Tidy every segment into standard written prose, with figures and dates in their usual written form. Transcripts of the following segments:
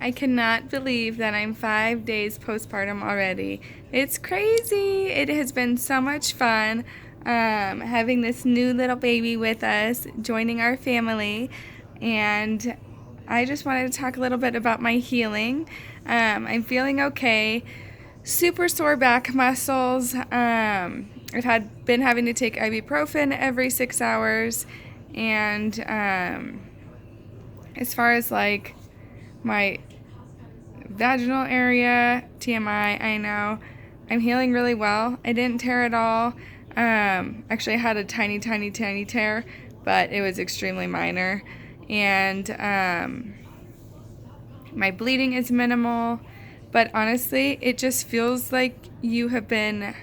I cannot believe that I'm 5 days postpartum already. It's crazy. It has been so much fun having this new little baby with us, joining our family, and I just wanted to talk a little bit about my healing. I'm feeling okay. Super sore back muscles. I've been having to take ibuprofen every 6 hours, and as far as like my vaginal area, TMI, I know. I'm healing really well. I didn't tear at all. Actually, I had a tiny, tiny, tiny tear, but it was extremely minor. And my bleeding is minimal. But honestly, it just feels like I've been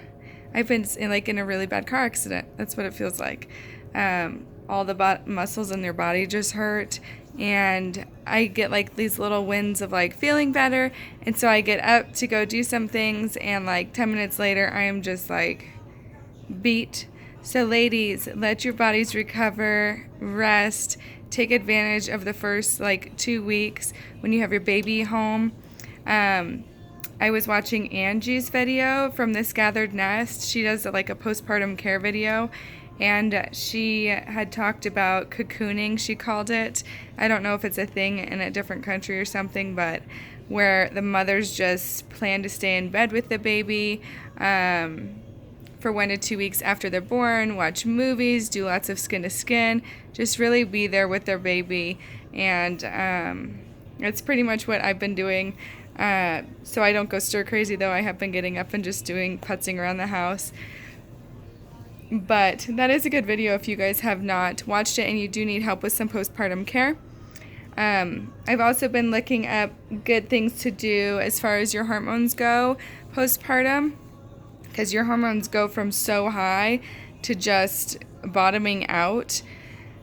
in a really bad car accident. That's what it feels like. All the muscles in your body just hurt, and I get like these little wins of like feeling better, and so I get up to go do some things, and like 10 minutes later I am just like beat. So ladies, let your bodies recover, rest, take advantage of the first like 2 weeks when you have your baby home. I was watching Angie's video from This Gathered Nest. She does like a postpartum care video, and she had talked about cocooning, she called it. I don't know if it's a thing in a different country or something, but where the mothers just plan to stay in bed with the baby for 1 to 2 weeks after they're born, watch movies, do lots of skin to skin, just really be there with their baby. And that's pretty much what I've been doing. So I don't go stir crazy, though. I have been getting up and just doing putzing around the house. But that is a good video if you guys have not watched it and you do need help with some postpartum care. I've also been looking up good things to do as far as your hormones go postpartum, because your hormones go from so high to just bottoming out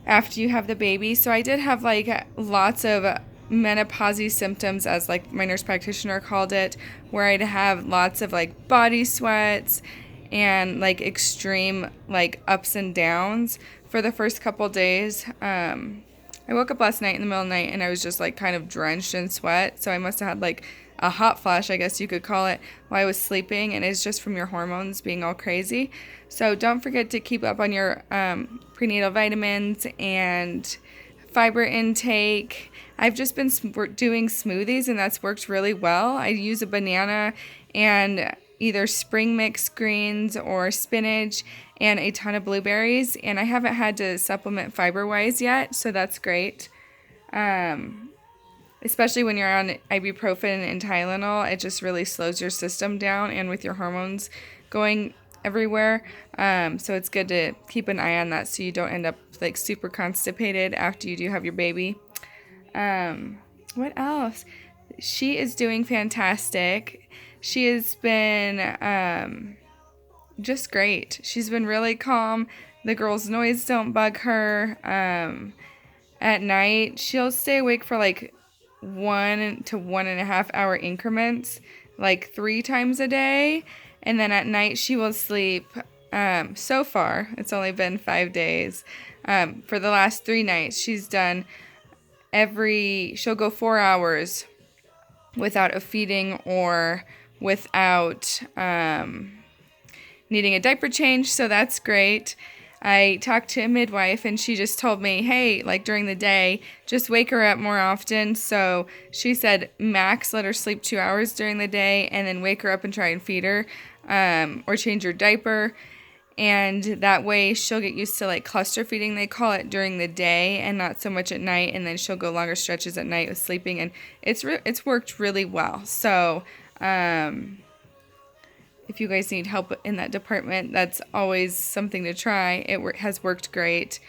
after you have the baby. So I did have like lots of menopause symptoms, as like my nurse practitioner called it, where I'd have lots of like body sweats and like extreme like ups and downs for the first couple days. I woke up last night in the middle of the night and I was just like kind of drenched in sweat, so I must have had like a hot flash, I guess you could call it, while I was sleeping, and it's just from your hormones being all crazy. So don't forget to keep up on your prenatal vitamins and fiber intake. I've just been doing smoothies, and that's worked really well. I use a banana and either spring mix greens or spinach and a ton of blueberries, and I haven't had to supplement fiber-wise yet, so that's great. Especially when you're on ibuprofen and Tylenol, it just really slows your system down, and with your hormones going everywhere, so it's good to keep an eye on that so you don't end up like super constipated after you do have your baby. What else? She is doing fantastic. She has been just great. She's been really calm. The girls' noise don't bug her. At night, she'll stay awake for like 1 to 1.5 hour increments, like 3 times a day. And then at night, she will sleep. So far, it's only been 5 days. For the last 3 nights, she's done she'll go 4 hours without a feeding or without needing a diaper change, so that's great. I talked to a midwife and she just told me, hey, like during the day, just wake her up more often. So she said max let her sleep 2 hours during the day and then wake her up and try and feed her or change her diaper. And that way she'll get used to like cluster feeding, they call it, during the day and not so much at night. And then she'll go longer stretches at night with sleeping. And it's worked really well. So if you guys need help in that department, that's always something to try. It has worked great.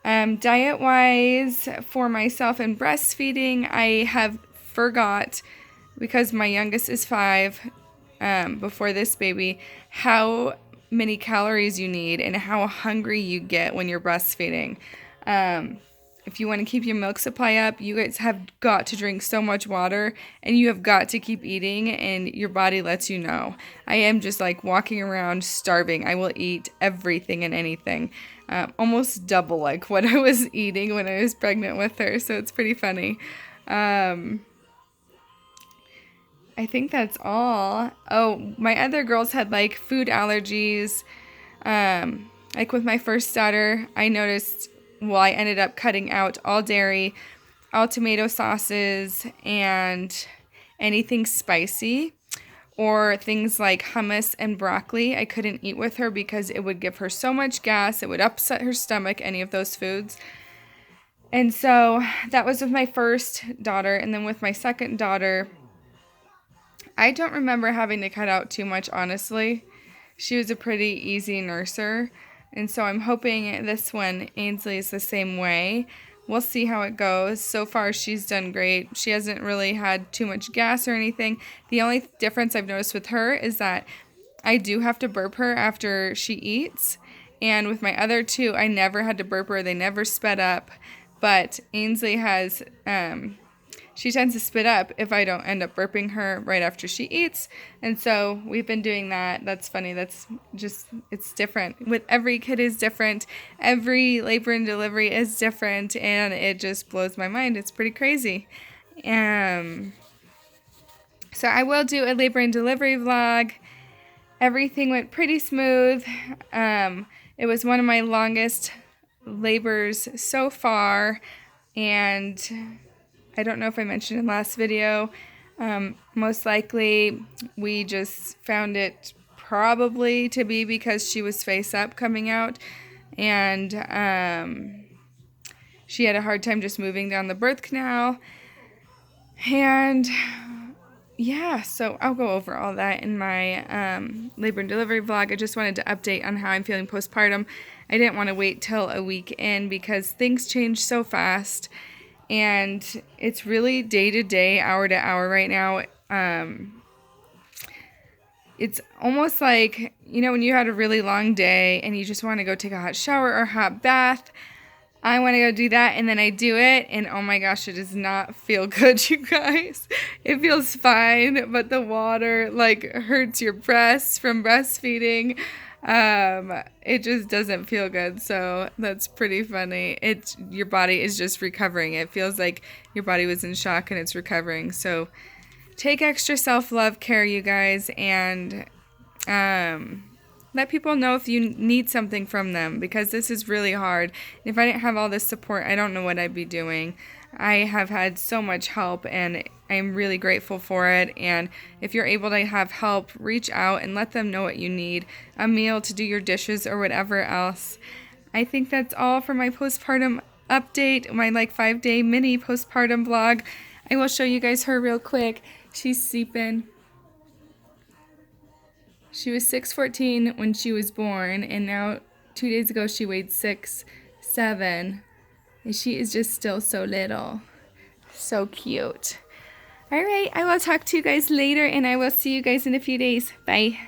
Diet-wise, for myself and breastfeeding, I have forgot, because my youngest is 5, before this baby, how many calories you need and how hungry you get when you're breastfeeding. If you want to keep your milk supply up, you guys have got to drink so much water, and you have got to keep eating, and your body lets you know. I am just like walking around starving. I will eat everything and anything, almost double like what I was eating when I was pregnant with her, so it's pretty funny. I think that's all. Oh, my other girls had like food allergies. Like with my first daughter, I noticed, well, I ended up cutting out all dairy, all tomato sauces, and anything spicy, or things like hummus and broccoli. I couldn't eat with her because it would give her so much gas. It would upset her stomach, any of those foods. And so that was with my first daughter. And then with my second daughter, I don't remember having to cut out too much, honestly. She was a pretty easy nurser. And so I'm hoping this one, Ainsley, is the same way. We'll see how it goes. So far, she's done great. She hasn't really had too much gas or anything. The only difference I've noticed with her is that I do have to burp her after she eats. And with my other two, I never had to burp her. They never sped up. But Ainsley has, she tends to spit up if I don't end up burping her right after she eats. And so we've been doing that. That's funny. That's just, it's different. With every kid is different. Every labor and delivery is different. And it just blows my mind. It's pretty crazy. So I will do a labor and delivery vlog. Everything went pretty smooth. It was one of my longest labors so far. And I don't know if I mentioned in last video, most likely we just found it probably to be because she was face up coming out, and she had a hard time just moving down the birth canal. And yeah, so I'll go over all that in my labor and delivery vlog. I just wanted to update on how I'm feeling postpartum. I didn't want to wait till a week in because things change so fast. And it's really day to day, hour to hour right now. It's almost like, you know, when you had a really long day and you just want to go take a hot shower or a hot bath. I want to go do that, and then I do it, and oh my gosh, it does not feel good, you guys. It feels fine, but the water, like, hurts your breasts from breastfeeding. It just doesn't feel good, so that's pretty funny. Your body is just recovering. It feels like your body was in shock and it's recovering. So take extra self-love care, you guys, and let people know if you need something from them, because this is really hard. If I didn't have all this support, I don't know what I'd be doing. I have had so much help, and I'm really grateful for it. And if you're able to have help, reach out and let them know what you need. A meal to do your dishes or whatever else. I think that's all for my postpartum update, my 5-day mini postpartum vlog. I will show you guys her real quick. She's sleeping. She was 6'14" when she was born, and now 2 days ago she weighed 6'7", and she is just still so little. So cute. All right, I will talk to you guys later, and I will see you guys in a few days. Bye.